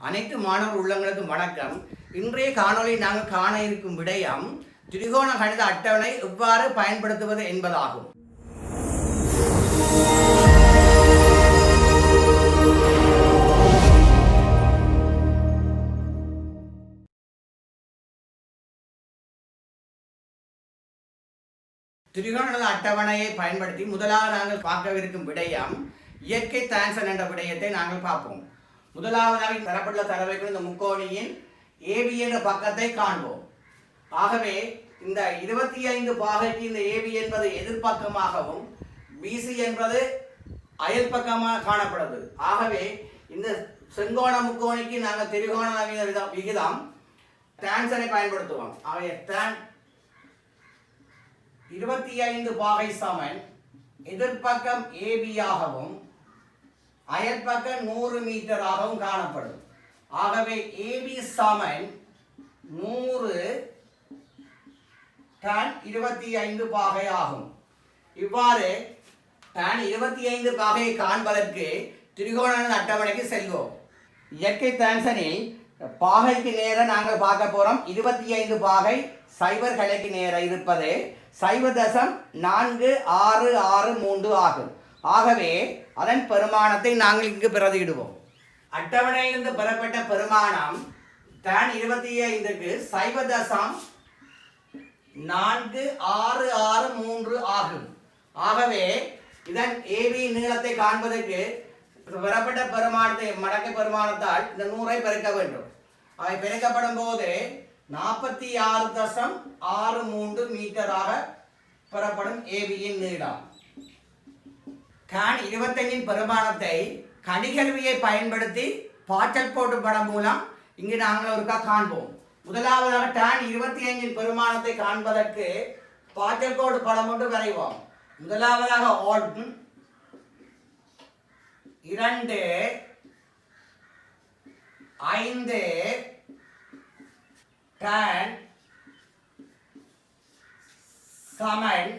அனைத்து மாணவர் உள்ளங்களுக்கும் வணக்கம். இன்றைய காணொளி நாங்கள் காண இருக்கும் விடயம் திரிகோண கணித அட்டவணை எவ்வாறு பயன்படுத்துவது என்பதாகும். திரிகோண கணித அட்டவணையை பயன்படுத்தி முதலாவது நாங்கள் பார்க்கவிருக்கும் விடயம் இயற்கை டான்சன் என்ற விடயத்தை நாங்கள் பார்ப்போம். முதலாவதாக தரப்பட்டுள்ள தரவைக்கு இந்த முக்கோணியின் ஏபி என்ற பக்கத்தை காண்போம். ஆகவே இந்த 25 பாகைக்கு இந்த ஏபி என்பது எதிர்பக்கமாகவும் பிசி என்பது அயல் பக்கமாக காணப்படுது. ஆகவே இந்த செங்கோண முக்கோணிக்கு நாங்கள் திரிகோண விகிதம் டான்சனை பயன்படுத்துவோம். ஆகவே டான் 25 பாகை சமன் எதிர்பக்கம் ஏபி ஆகவும் அயல் பக்கம் 100 மீட்டராகவும் காணப்படும். ஆகவே ஏபி சமன் 100 tan 25 பாகை ஆகும். இவ்வாறு tan 25 பாகையை காண்பதற்கு திரிகோண அட்டவணைக்கு செல்வோம். இயற்கை டான்சனில் பாகைக்கு நேர நாங்கள் பார்க்க போறோம். 25 பாகை சைபர் கலைக்கு நேர இருப்பது 0.4663 ஆகும். ஆகவே அதன் பெருமானத்தை நாங்கள் இங்கு பிரதியிடுவோம். அட்டவணையிலிருந்து பெறப்பட்ட பெருமானம் tan 25க்கு 0.4663 ஆகும். ஆகவே இதன் ஏபி நீளத்தை காண்பதற்கு பெறப்பட்ட பெருமானத்தை மடக்கை பெருமானத்தால் இந்த 100ஐ பெருக்க வேண்டும். அவை பெருக்கப்படும் போது 46.63 மீட்டராக பெறப்படும் ஏபியின் நீளம். tan 25 பெருமானத்தை கணிகருவியை பயன்படுத்தி பாய்ச்சல் கோட்டு படம் மூலம் இங்கு நாங்கள் ஒருக்கா காண்போம். முதலாவதாக tan 25 பெருமானத்தை காண்பதற்கு பாய்ச்சல் கோட்டு படம் ஒன்று வரைவோம். முதலாவதாக 1 2 5 tan சமன்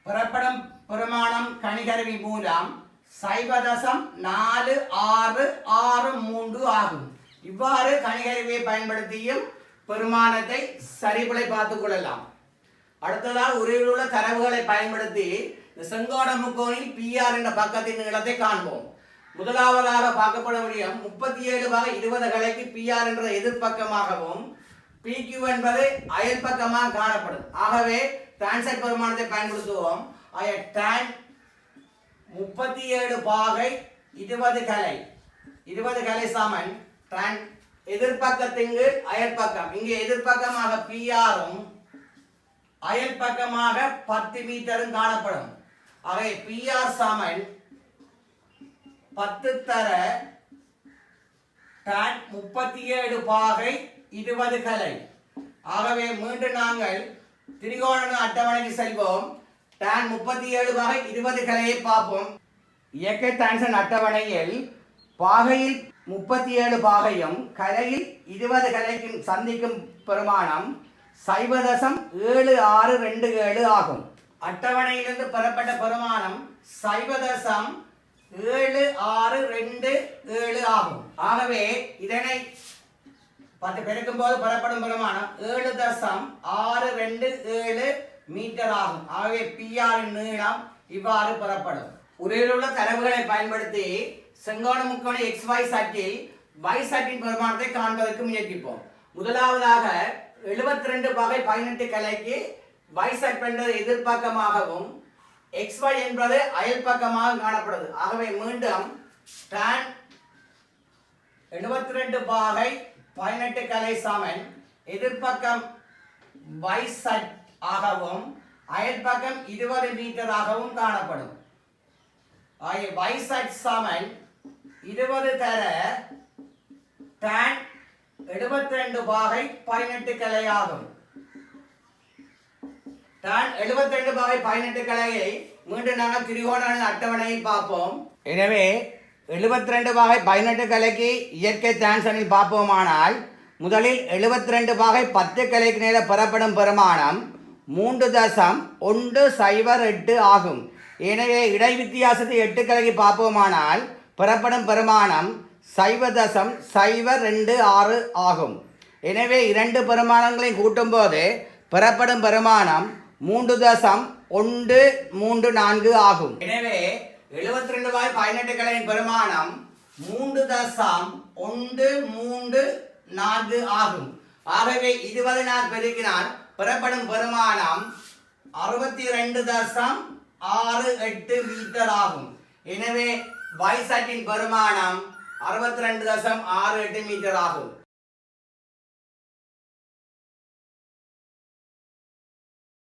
பெறப்படும் பெருமானம் கணிகருவி மூலம் 0.4663 ஆகும். இவ்வாறு கணிகருவியை பயன்படுத்தியும் பெருமானத்தை சரிபுலை பார்த்துக் கொள்ளலாம். அடுத்ததாக உரையில் உள்ள தரவுகளை பயன்படுத்தி இந்த செங்கோண முக்கோணில் PR என்ற பக்கத்தின் நீளத்தை காண்போம். முதலாவதாக பார்க்கப்பட முடியும் 37 பாகை 20 கலைக்கு PR என்ற எதிர்பக்கமாகவும் PQ என்பது அயல் பக்கமாக காணப்படும். ஆகவே டான்சன் பெருமானத்தை பயன்படுத்துவோம். tan 37 பாகை 20 கலை சமன் tan எதிர்பக்கத்திற்கு அயல் பக்கம். இங்கே எதிர்பக்கமாக PRம் அயல் பக்கமாக 10 மீட்டரும் காணப்படும். ஆகவே PR சமன் 10 தர tan 37 பாகை 20 கலை. ஆகவே மீண்டும் நாங்கள் திரிகோண அட்டவணைக்கு செல்வோம். tan 37 பாகை 20 கலையை பார்ப்போம். இயற்கை டான்சன் அட்டவணையில் பாகையில் 37 பாகையும் கலையில் 20 கலைக்கு சந்திக்கும் பெருமானம் 0.7627 ஆகும். அட்டவணையிலிருந்து பெறப்பட்ட பெருமானம் 0.7627 ஆகும். ஆகவே இதனை 10 பெருக்கும் போது பெறப்படும் பெருமானம் 7.627 மீட்டர் ஆகும். ஆகவே PR நீளம் இவ்வாறு பெறப்படும். உரையில் உள்ள தரவுகளை பயன்படுத்தி செங்கோண முக்கோண XY சட்டில் Y சட்டின் பெருமானத்தை காண்பதற்கு முயற்சிப்போம். முதலாவதாக 72 பாகை 18 கலைக்கு Y சட் என்பது எதிர்பக்கமாகவும் XY என்பது அயல் பக்கமாக காணப்படுது. ஆகவே மீண்டும் tan 72 பாகை 18 கலை சமன் எதிர்பக்கம் Y சட் ஆகவும் அயல் பக்கம் 20 மீட்டராகவும் காணப்படும். ஆகிய Y சட் சமன் 20 தர tan 72 பாகை 18 கலை ஆகும். tan 72 பாகை 18 கலையை மீண்டும் நாங்கள் திரிகோண அட்டவணையில் பார்ப்போம். எனவே 72 பாகை 18 கலைக்கு இயற்கை டான்சனில் பார்ப்போமானால் முதலில் 72 பாகை 10 கலைக்கு நேர பெறப்படும் பெருமானம் 3.108 ஆகும். எனவே இடை வித்தியாசத்தை 8 கலைக்கு பார்ப்போமானால் பெறப்படும் பெருமானம் 0.026 ஆகும். எனவே இரண்டு பெருமானங்களையும் கூட்டும்போது பெறப்படும் பெருமானம் 3.134 ஆகும். எனவே 72/18 கலையின் பெருமானம் 3.134 ஆகும். ஆகவே 20 பெருக்கினால் பெறப்படும் பெருமானம் 62.68 மீட்டர் ஆகும். எனவே வைசட்டின் பெருமானம் 62.68 மீட்டர் ஆகும்.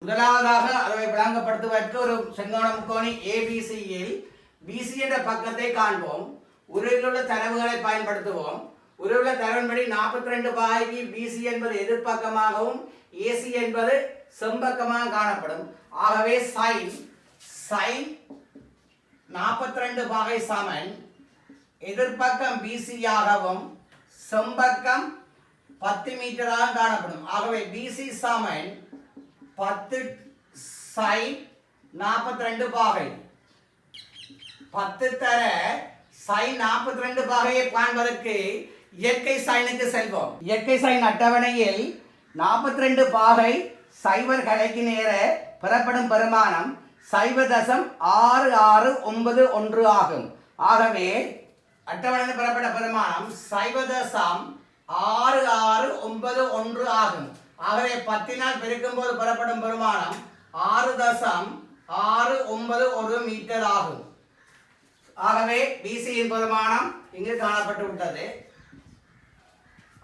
முதலாவதாக அதை விளங்கப்படுத்துவதற்கு ஒரு செங்கோண முக்கோணி ஏபிசியில் பிசி என்ற பக்கத்தை காண்போம். உருவில் உள்ள தரவுகளை பயன்படுத்துவோம். உருவில் உள்ள தரவின்படி 42 பாகைக்கு பிசி என்பது எதிர்ப்பக்கமாகவும் ஏசி என்பது செம்பக்கமாக காணப்படும். ஆகவே சைன் 42 பாகை சமன் எதிர்ப்பக்கம் பிசி ஆகவும் செம்பக்கம் 10 மீட்டராக காணப்படும். ஆகவே பிசி சமன் 10 சைன் 42 பாகை 10 தர சைன் 42 பாகையை காண்பதற்கு இயற்கை சைனுக்கு செல்வோம். இயற்கை சைன் அட்டவணையில் 42 பாகை 0 கலைக்கு நேர பெறப்படும் பெருமானம் 0.6691 ஆகும். ஆகவே அட்டவணையில் பெறப்பட்ட பெருமானம் 0.6691 ஆகும். ஆகவே 10 பெருக்கும் போது பெறப்படும் பெருமானம் 6.691 மீட்டர் ஆகும். ஆகவே பிசியின் பெருமானம் இங்கு காணப்பட்டு விட்டது.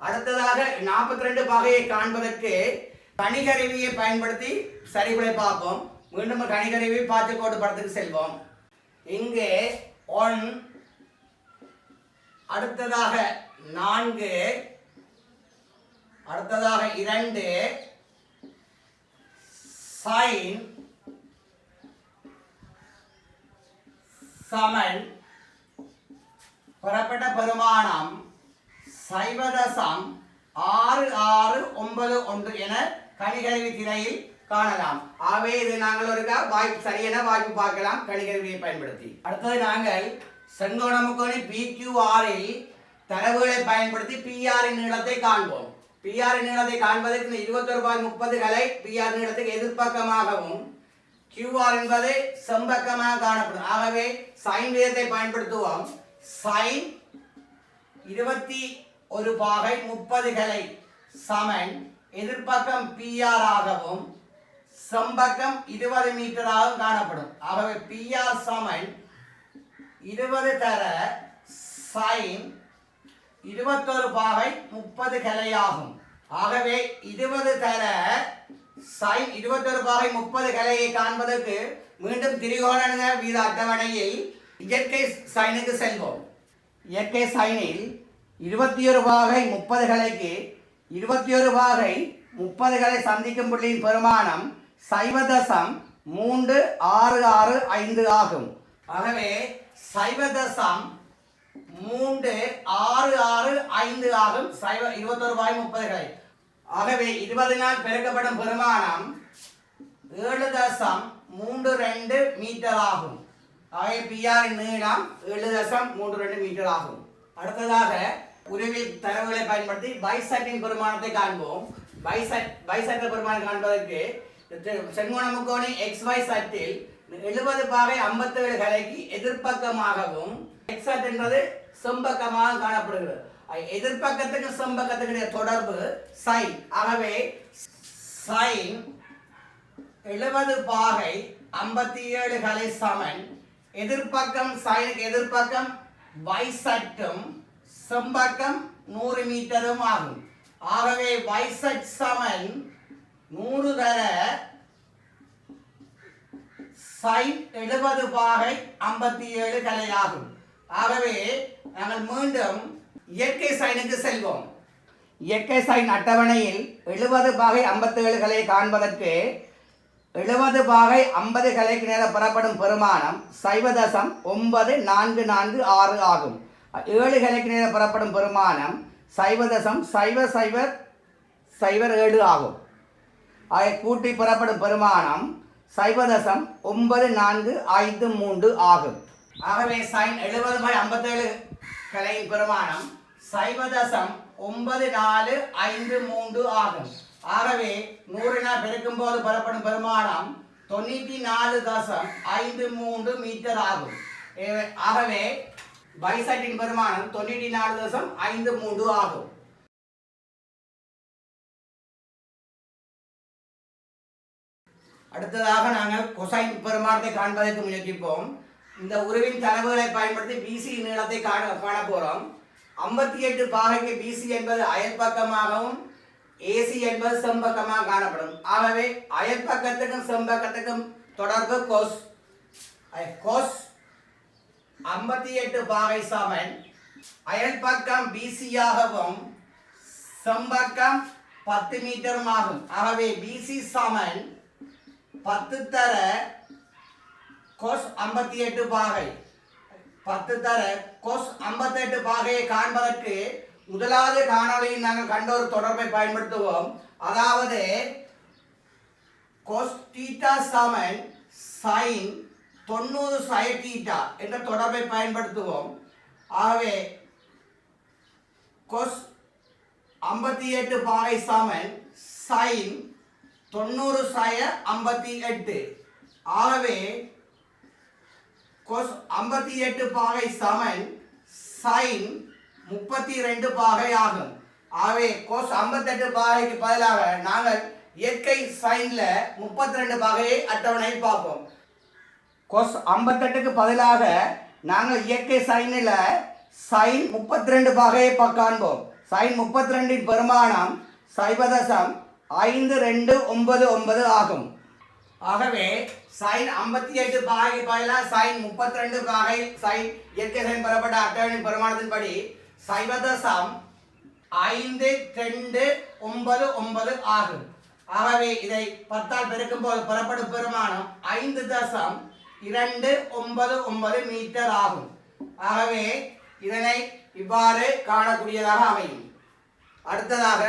அடுத்ததாக 42 பாகையை காண்பதற்கு கணிகருவியை பயன்படுத்தி சரிவுகளை பார்ப்போம். மீண்டும் கணிகருவி பாய்ச்சக்கோட்டு படத்துக்கு செல்வோம். இங்கே 1, அடுத்ததாக 4, அடுத்ததாக 2 சைன் சமன் பெறப்பட்ட பெருமானம் 0.6691 என கணிகருவி திரையில் காணலாம். ஆகவே இது நாங்கள் ஒரு சரியான வாய்ப்பு பார்க்கலாம் கணிகருவியை பயன்படுத்தி. அடுத்தது நாங்கள் செங்கோண முக்கோணி PQRல் தரவுகளை பயன்படுத்தி பிஆரின் நீளத்தை காண்போம். பிஆரின் நீளத்தை காண்பதற்கு 21/30 கலை பிஆர் நீளத்துக்கு எதிர்ப்பக்கமாகவும் QR என்பது செம்பக்கமாக காணப்படும். ஆகவே சைன் விகிதத்தை பயன்படுத்துவோம். சைன் 21 பாகை 30 கலை சமன் எதிர்ப்பக்கம் PR ஆகவும் செம்பக்கம் 20 மீட்டராகவும் காணப்படும். ஆகவே PR சமன் 20 தர சைன் 21 பாகை 30 கலையாகும். ஆகவே 20 தர சைன் 21 பாகை 30 கலையை காண்பதற்கு மீண்டும் திரிகோண வீத அட்டவணையில் இயற்கை சைனுக்கு செல்வோம். இயற்கை சைனில் 21 பாகை 30 கலைக்கு 21 பாகை 30 கலை சந்திக்கும் புள்ளியின் பெருமானம் 0.3665 ஆகும். ஆகவே 0.3665 ஆகும். 21 பாகை 30 கலை. ஆகவே 20 பெருக்கப்படும் பெருமானம் 7.32 மீட்டர் ஆகும். ஆகவே பிஆரின் நீளம் 7.32 மீட்டர் ஆகும். அடுத்ததாக உருவில் தரவுகளை பயன்படுத்தி பைசட்டின் பெருமானத்தை காண்போம். பைசட் பெருமானம் காண்பதற்கு செங்கோண முக்கோணி XY சட்டில் 70 பாகை 57 கலைக்கு எதிர்ப்பக்கமாகவும் X சட் என்பது செம்பக்கமாக காணப்படுகிறது. எதிர்ப்பக்கத்துக்கு செம்பக்கத்துக்கு தொடர்பு சைன். ஆகவே சைன் 70 பாகை 57 கலை சமன் எதிர்ப்பக்கம் சைனுக்கு எதிர்ப்பக்கம் வைசட்டும் செம்பக்கம் 100 மீட்டரும் ஆகும். ஆகவே வைசட் சமன் 100 தர சைன் 70 பாகை 57 கலையாகும். ஆகவே நாங்கள் மீண்டும் இயற்கை சைனுக்கு செல்வோம். இயற்கை சைன் அட்டவணையில் 70 பாகை 57 கலையை காண்பதற்கு 70 பாகை 50 கலைக்கு நேர பெறப்படும் பெருமானம் 0.9446 ஆகும். 7 கலைக்கு நேர பெறப்படும் பெருமானம் 0.0007 ஆகும். ஆக கூட்டி பெறப்படும் பெருமானம் 0.9453 ஆகும். ஆகவே சைன் 70/57 கலையின் பெருமானம் 0.9453 ஆகும். ஆகவே 100 பெருக்கும் போது பெறப்படும் பெருமானம் 94.53 மீட்டர் ஆகும். ஆகவே பைசெக்டின் பெருமானம் 94.53 ஆகும். அடுத்ததாக நாங்கள் கொசைன் பெருமானத்தை காண்பதற்கு முயற்சிப்போம். இந்த உருவின் தரவுகளை பயன்படுத்தி பிசி நீளத்தை காண போறோம். 58 பாகைக்கு பிசி என்பது அயற்பக்கமாகவும் ஏசி என்பது செம்பக்கமாக காணப்படும். ஆகவே அயற்பக்கத்துக்கும் செம்பக்கத்துக்கும் தொடர்பு கோஸ். கோஸ் 58 பாகை சமன் அயல்பக்கம் பிசியாகவும் செம்பக்கம் 10 மீட்டரும் ஆகும். ஆகவே பிசி சமன் 10 தர கோஸ் 58 பாகை. 10 தர கோஸ் 58 பாகையை காண்பதற்கு முதலாவது காணொளியில் நாங்கள் கண்ட ஒரு தொடர்பை பயன்படுத்துவோம். அதாவது கோஸ் தீட்டா சமன் சைன் 90 sin தீட்டா என்ற தொடர்பை பயன்படுத்துவோம். ஆகவே கோஸ் 58 பாகை சமன் சைன் 90 sin 58. ஆகவே கோஸ் 58 பாகை சமன் சைன் 32 பாகை ஆகும். ஆகவே கோஸ் 58 பாகைக்கு பதிலாக நாங்கள் இயற்கை சைன்ல 32 பாகையை அட்டவணையில் பார்ப்போம். கோஸ் 58க்கு பதிலாக நாங்கள் இயற்கை சைனில் சைன் 32 பாகையை காண்போம். சைன் 32 பெருமானம் 0.5299 ஆகும். ஆகவே sin 58 பாகை பதிலாக sin 32 பாகை sin இயற்கை சைன் பெறப்பட்ட அட்டவணையின் பெருமானத்தின்படி 0.5299 ஆகும். ஆகவே இதை 10ஆல் பெருக்கும் போது பெறப்படும் பெருமானம் 5.299 மீட்டர் ஆகும். ஆகவே இதனை இவ்வாறு காணக்கூடியதாக அமையும். அடுத்ததாக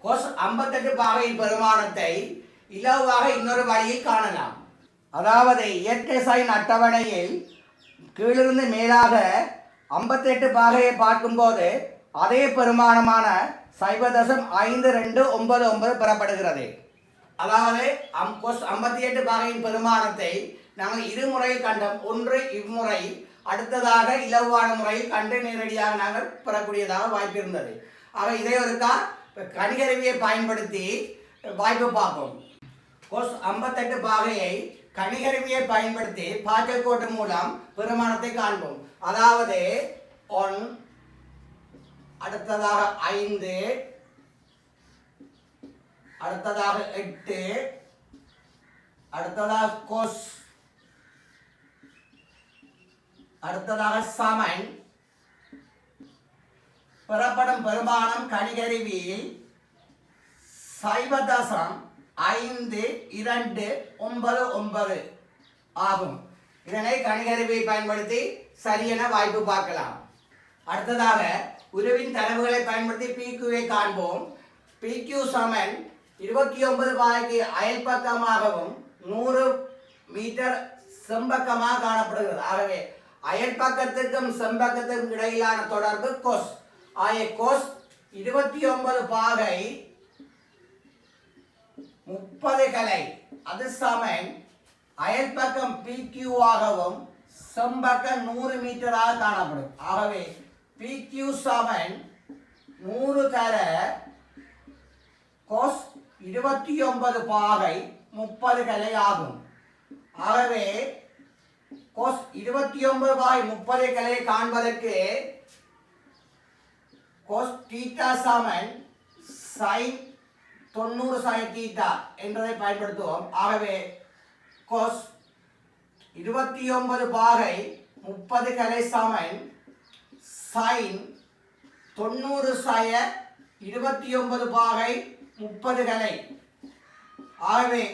கோஸ் 58 பாகையின் பெருமானத்தை இலவாக இன்னொரு வழியில் காணலாம். அதாவது இயற்கை சைன் அட்டவணையில் கீழிருந்து மேலாக 58 பாகையை பார்க்கும்போது அதே பெருமானமான 0.5299 பெறப்படுகிறது. அதாவது கோஸ் 58 பாகையின் பெருமானத்தை நாங்கள் இருமுறையில் கண்டோம். ஒன்று இம்முறை, அடுத்ததாக இலவான முறையில் கண்டு நேரடியாக நாங்கள் பெறக்கூடியதாக வாய்ப்பு இருந்தது. ஆக இதை ஒருக்கா கணிகருவியை பயன்படுத்தி வாய்ப்பு பார்ப்போம். கோஸ் 58 பாகையை கணிகருவியை பயன்படுத்தி பாய்ச்சல் கோட்டு மூலம் பெருமானத்தை காண்போம். அதாவது 1, அடுத்ததாக 5, அடுத்ததாக 8, அடுத்ததாக கோஸ், அடுத்ததாக சமன் பெறப்படும் பெருமானம் கணிகருவியில் 0.5299 ஆகும். இதனை கணிகருவியை பயன்படுத்தி சரியென வாய்ப்பு பார்க்கலாம். அடுத்ததாக உருவின் தரவுகளை பயன்படுத்தி PQவை காண்போம். PQ சமன் 29 பாகைக்கு அயல் பக்கமாகவும் 100 மீட்டர் செம்பக்கமாக காணப்படுகிறது. ஆகவே அயல் பக்கத்துக்கும் செம்பக்கத்துக்கும் இடையிலான தொடர்பு கோஸ். ஆகிய கோஸ் 29 பாகை 30 கலை அது சமன் அயல் பக்கம் PQ ஆகவும் செம்பக்கம் 100 மீட்டராக காணப்படும். ஆகவே PQ சமன் 100 தர கோஸ் 29 பாகை 30 கலை ஆகும். ஆகவே கோஸ் 29 பாகை 30 கலையை காண்பதற்கு கோஸ் தீட்டா சமன் சைன் 90 sin தீட்டா என்பதை பயன்படுத்துவோம். ஆகவே கோஸ் 29 பாகை 30 கலை சமன் சைன் 90 sin 29 பாகை 30 கலை. ஆகவே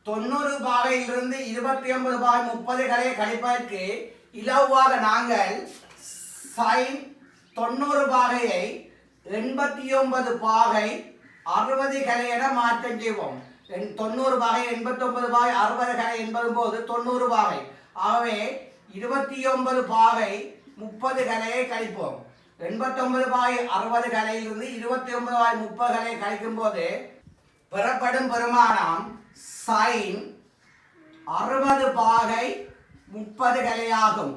90 பாகையிலிருந்து 29 பாகை 30 கலையை கழிப்பதற்கு இலவாக நாங்கள் சைன் 90 பாகையை 89 பாகை 60 கலை என மாற்றம் செய்வோம். 90 பாகை 89 பாகை 60 கலை என்பது போது 90 பாகை. ஆகவே 29 பாகை 30 கலையை கழிப்போம். 89/60 கலையிலிருந்து 29/30 கலை கழிக்கும் போது பெறப்படும் பெருமானம் sin 60/30 கலையாகும்.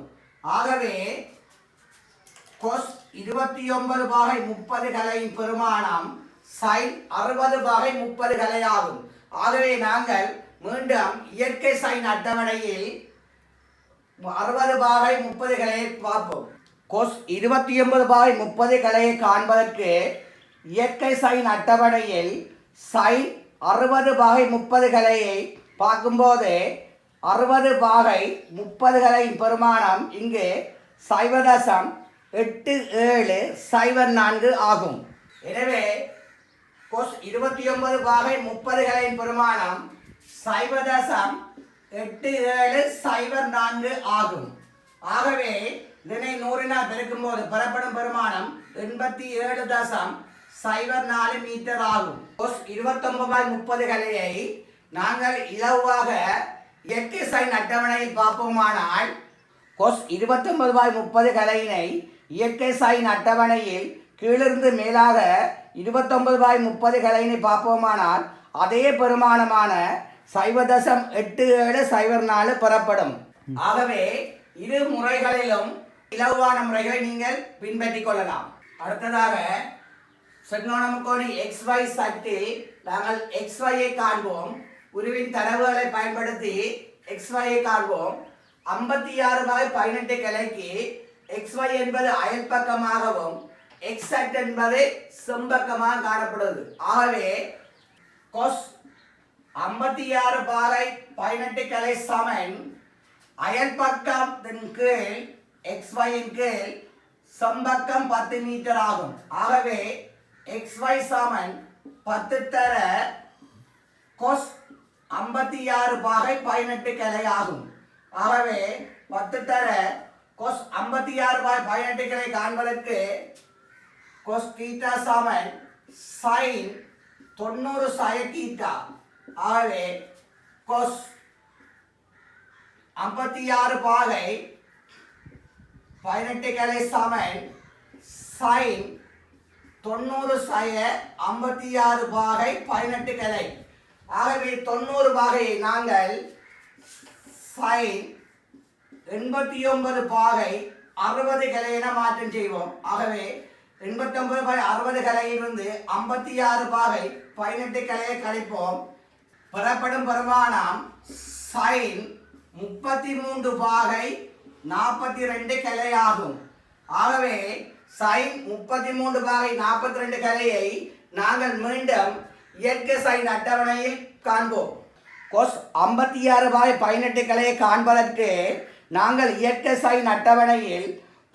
ஆகவே cos 29/30 கலையின் பெருமானம் sin 60/30 கலையாகும். ஆகவே நாங்கள் மீண்டும் இயற்கை சைன் அட்டவணையில் 60/30 கலையை பார்ப்போம். cos 29/30 கலையை காண்பதற்கு இயற்கை சைன் அட்டவணையில் sin 60/30 கலையை பார்க்கும்போது 60/30 கலையின் பெருமானம் இங்கு 0.8704 ஆகும். எனவே cos 29/30 கலையின் பெருமானம் 0.8704 ஆகும். ஆகவே இதனை 100 பெருக்கும் போது பெறப்படும் பெருமானம் 87.04 மீட்டர் ஆகும். cos 29/30 கலையை நாங்கள் இலவாக இயற்கை சைன் அட்டவணையில் பார்ப்போமானால் cos 29/30 கலையினை இயற்கை சைன் அட்டவணையில் கீழிருந்து மேலாக 29/30 கலையினை பார்ப்போமானால் அதே பெருமானமான 0.8704 பெறப்படும். ஆகவே இரு முறைகளிலும் இலவான முறைகளை நீங்கள் பின்பற்றிக் கொள்ளலாம். அடுத்ததாக செங்கோண முக்கோணி XY சட்டில் நாங்கள் XY காண்போம். உருவின் தரவுகளை பயன்படுத்தி XY காண்போம். 56/18 கலைக்கு XY என்பது அயல் பக்கமாகவும் X அட் என்பது செம்பக்கமாக காணப்படுவது. ஆகவே cos 56/18 கலை சமன் அயல் பக்கத்தின் கீழ் XY இன் கீழ் செம்பக்கம் 10 மீட்டர் ஆகும். ஆகவே XY சமன் 10 தர cos 56/18 கலை ஆகும். ஆகவே 10 தர cos 56/18 கலை காண்பதற்கு cos θ சமன் sin 90 sin θ. ஆகவே cos 56/18 கலை சமன் sin 90 sin 56/18 கலை. ஆகவே 90 பாகையை நாங்கள் sin 89/60 கலை என மாற்றம் செய்வோம். ஆகவே 89/60 கலையிலிருந்து 56/18 கலையை கழிப்போம். பெறப்படும் பெருமானம் sin 33/42 கலை ஆகும். ஆகவே sin 33/42 கலையை நாங்கள் மீண்டும் இயற்கை சைன் அட்டவணையில் காண்போம். cos 56/18 கலையை காண்பதற்கு நாங்கள் இயற்கை சைன் அட்டவணையில்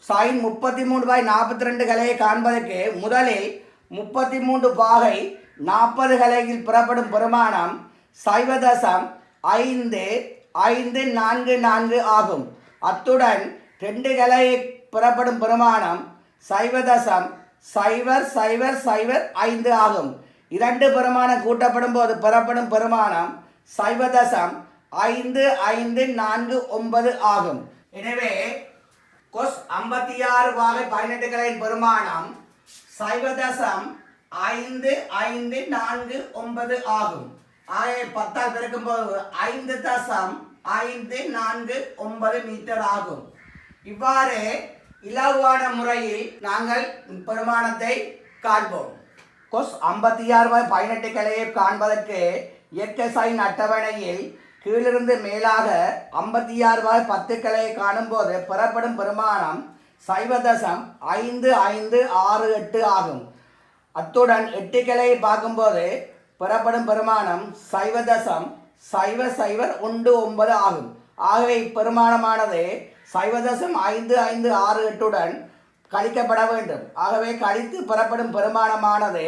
sin 33/42 கலையை காண்பதற்கு முதலில் 33/40 கலையில் பெறப்படும் பெருமானம் 0.5544 ஆகும். அத்துடன் 2 கலையை பெறப்படும் பெருமானம் 0.0005 ஆகும். இரண்டு பெருமானம் கூட்டப்படும் போது பெறப்படும் பெருமானம் 0.5549 ஆகும். எனவே cos 56/18 கலையின் பெருமானம் 0.5549 ஆகும். ஆகவே 10 பெருக்கும் போது 5.549 மீட்டர் ஆகும். இவ்வாறு இலகுவான முறையில் நாங்கள் பெருமானத்தை காண்போம். cos 56/18 கலையை காண்பதற்கு இயற்கை சைன் அட்டவணையில் கீழிருந்து மேலாக 56/10 கலையை காணும்போது பெறப்படும் பெருமானம் 0.5568 ஆகும். அத்துடன் 8 கலையை பார்க்கும்போது பெறப்படும் பெருமானம் 0.0019 ஆகும். ஆகவே இப்பெருமானமானது 0.5568 கழிக்கப்பட வேண்டும். ஆகவே கழித்து பெறப்படும் பெருமானமானது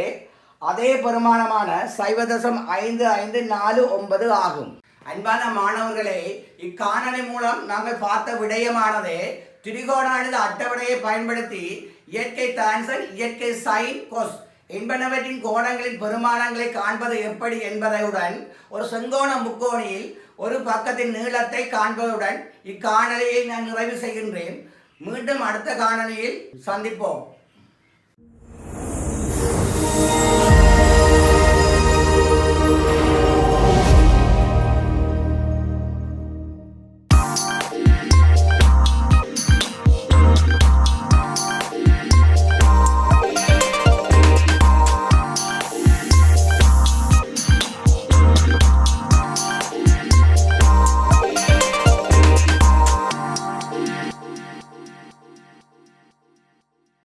அதே பெருமானமான 0.5549 ஆகும். அன்பான மாணவர்களே, இக்காணொளி மூலம் நாங்கள் பார்த்த விடயமானது திரிகோணானது அட்டவணையை பயன்படுத்தி இயற்கை டான்சன், இயற்கை சைன், கோஸ் என்பனவற்றின் கோணங்களின் பெருமானங்களை காண்பது எப்படி என்பதுடன் ஒரு செங்கோண முக்கோணியில் ஒரு பக்கத்தின் நீளத்தை காண்பதுடன் இக்காணொளியை நான் நிறைவு செய்கின்றேன். மீண்டும் அடுத்த காணொளியில் சந்திப்போம்.